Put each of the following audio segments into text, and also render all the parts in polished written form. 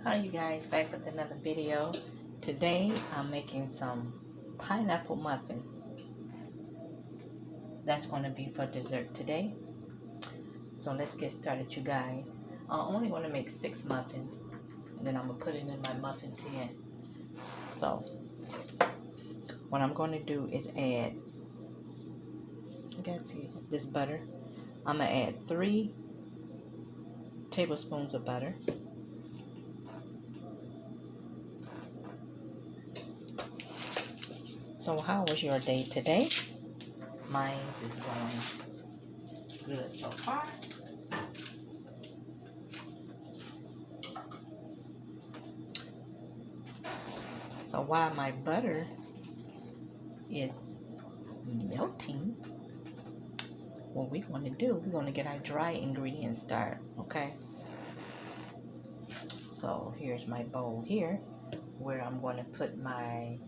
Hi you guys, back with another video. Today I'm making some pineapple muffins. That's going to be for dessert today. So let's get started you guys. I'm only going to make 6 muffins. And then I'm going to put it in my muffin tin. So what I'm going to do is add, you guys see this butter. I'm going to add 3 tablespoons of butter. So how was your day today? Mine is going good so far. So while my butter is melting, what we're going to do, we're going to get our dry ingredients started, okay? So here's my bowl here, where I'm going to put my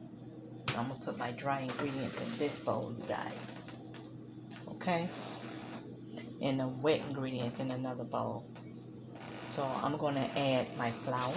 dry ingredients in this bowl, you guys, okay? And the wet ingredients in another bowl. So I'm going to add my flour.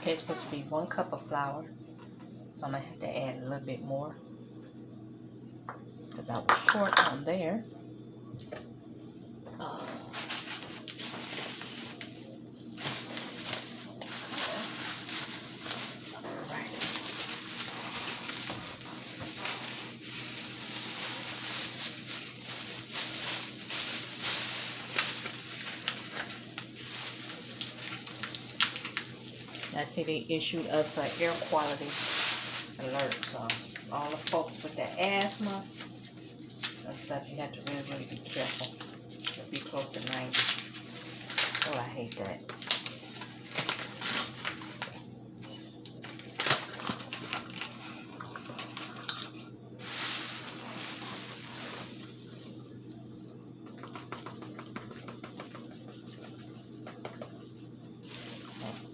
Okay, it's supposed to be 1 cup of flour, so I'm going to have to add a little bit more because I was short on there. I see they issued us an air quality alert, so all the folks with the asthma and stuff, you have to really, really be careful. It'll be close to 90. Oh, I hate that.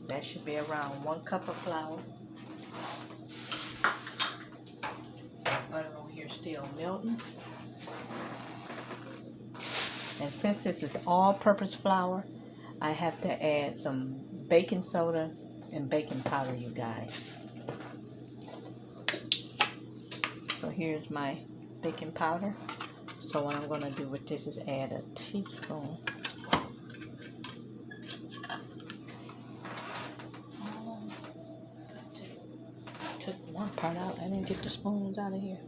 That should be around 1 cup of flour. Butter over here still melting. And since this is all-purpose flour, I have to add some baking soda and baking powder, you guys. So here's my baking powder. So what I'm going to do with this is add a teaspoon. Took one part out. I didn't get the spoons out of here.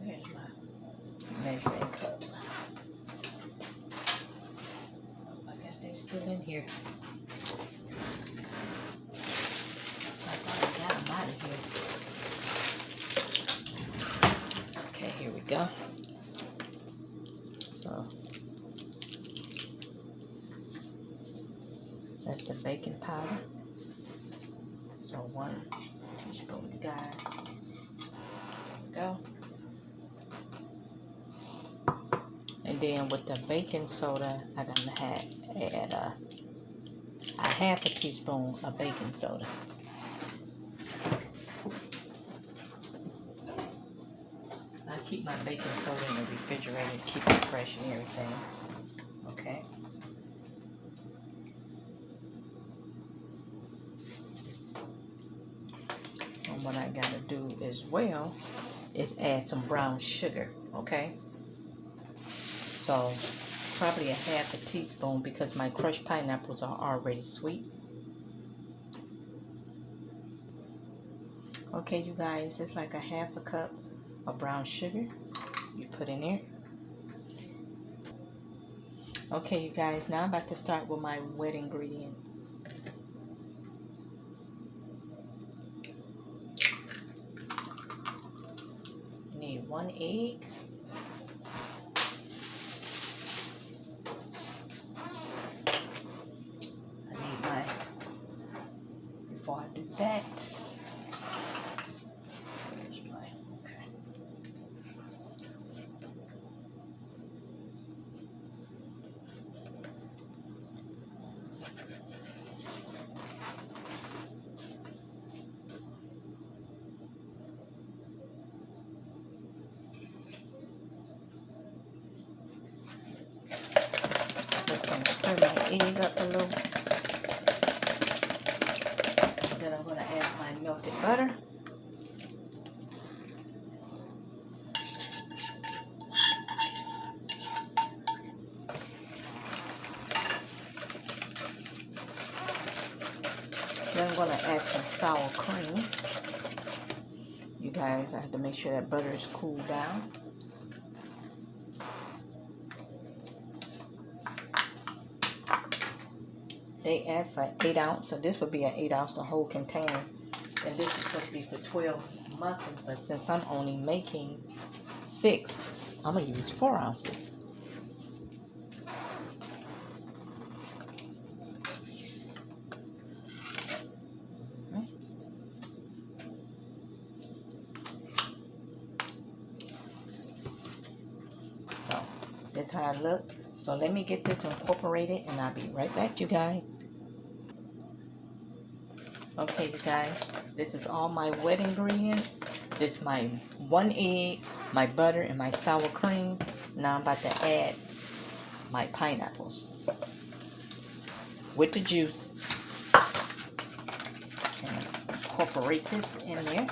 There's my measuring cup. I guess they're still in here. I thought I got them out of here. Okay, here we go. So that's the baking powder. So 1 teaspoon, you guys. There we go. And then with the baking soda, I'm gonna add a half a teaspoon of baking soda. I keep my baking soda in the refrigerator to keep it fresh and everything. Okay. And what I gotta do as well is add some brown sugar, okay? So probably a half a teaspoon because my crushed pineapples are already sweet. Okay, you guys, it's like a half a cup of brown sugar you put in there. Okay, you guys, now I'm about to start with my wet ingredients. 1 egg. I need my, before I do that, where's my, okay. Just gonna stir my egg up a little. Then I'm gonna add my melted butter. Then I'm gonna add some sour cream. You guys, I have to make sure that butter is cooled down. They add for 8 ounce, so this would be an 8 ounce, the whole container. And this is supposed to be for 12 muffins, but since I'm only making 6, I'm gonna use 4 ounces. So that's how I look. So let me get this incorporated and I'll be right back, you guys. Okay, you guys, this is all my wet ingredients. This is my 1 egg, my butter, and my sour cream. Now I'm about to add my pineapples with the juice. And incorporate this in there.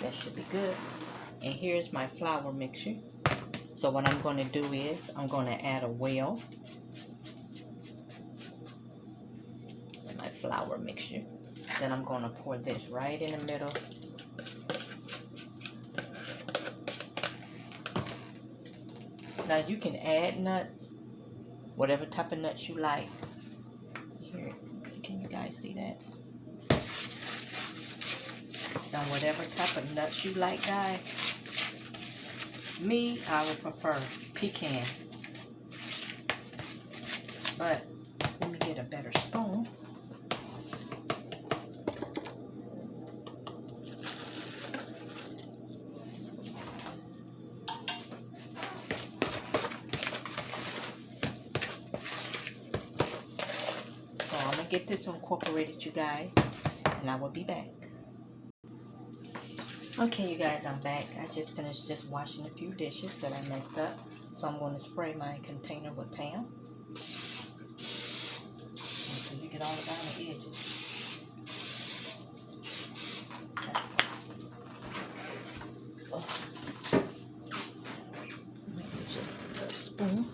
That should be good. And here's my flour mixture. So what I'm going to do is I'm going to add a well in my flour mixture. Then I'm going to pour this right in the middle. Now you can add nuts, whatever type of nuts you like. Here, can you guys see that? Now whatever type of nuts you like, guys. Me, I would prefer pecans. But let me get a better spoon. So I'm gonna get this incorporated, you guys, and I will be back. Okay, you guys, I'm back. I just finished just washing a few dishes that I messed up. So I'm going to spray my container with Pam. So you get all around the edges. Okay. Oh. Maybe just a little spoon.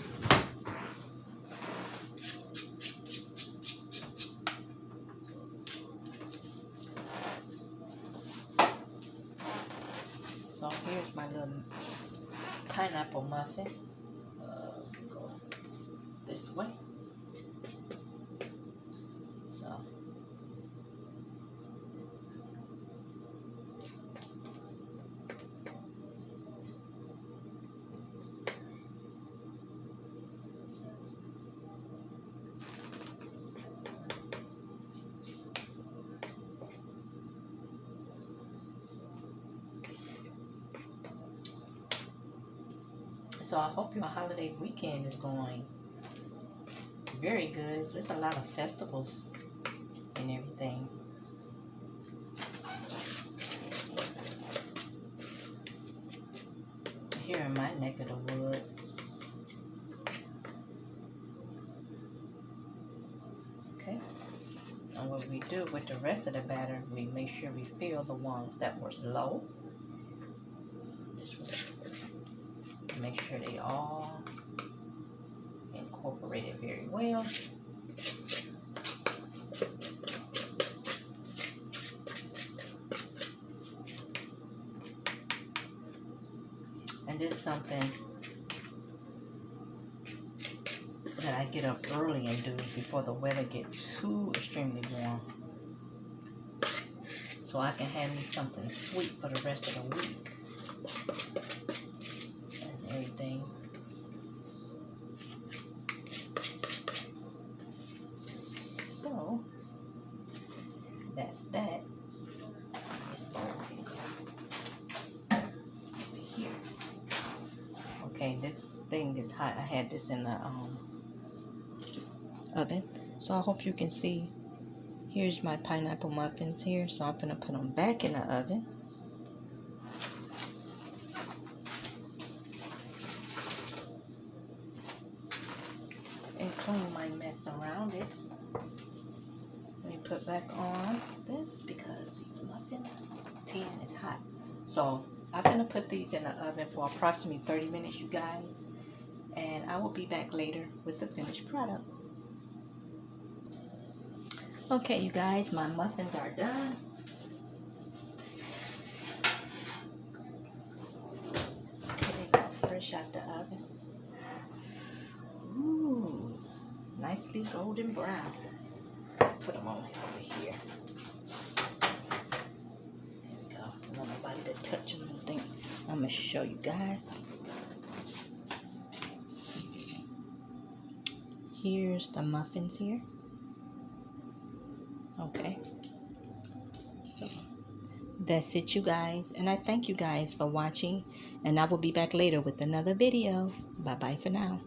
So here's my little pineapple muffin. Go this way. So So I hope your holiday weekend is going very good. There's a lot of festivals and everything. Here in my neck of the woods. Okay. And what we do with the rest of the batter, we make sure we fill the ones that were low. This way. Make sure they all incorporated very well. this something that I get up early and do before the weather gets too extremely warm. So I can have me something sweet for the rest of the week. And everything. So, that's that. This bowl over here. Okay, this thing is hot. I had this in the oven. So I hope you can see. Here's my pineapple muffins here. So I'm gonna put them back in the oven. And clean my mess around it. Let me put back on this because these muffin tin is hot. So I'm gonna put these in the oven for approximately 30 minutes, you guys. And I will be back later with the finished product. Okay, you guys, my muffins are done. Okay, they got fresh out the oven. Ooh, nicely golden brown. Put them on over here. There we go. I don't want nobody to touch them and think. I'm going to show you guys. Here's the muffins here. Okay. So that's it, you guys. And I thank you guys for watching. And I will be back later with another video. Bye-bye for now.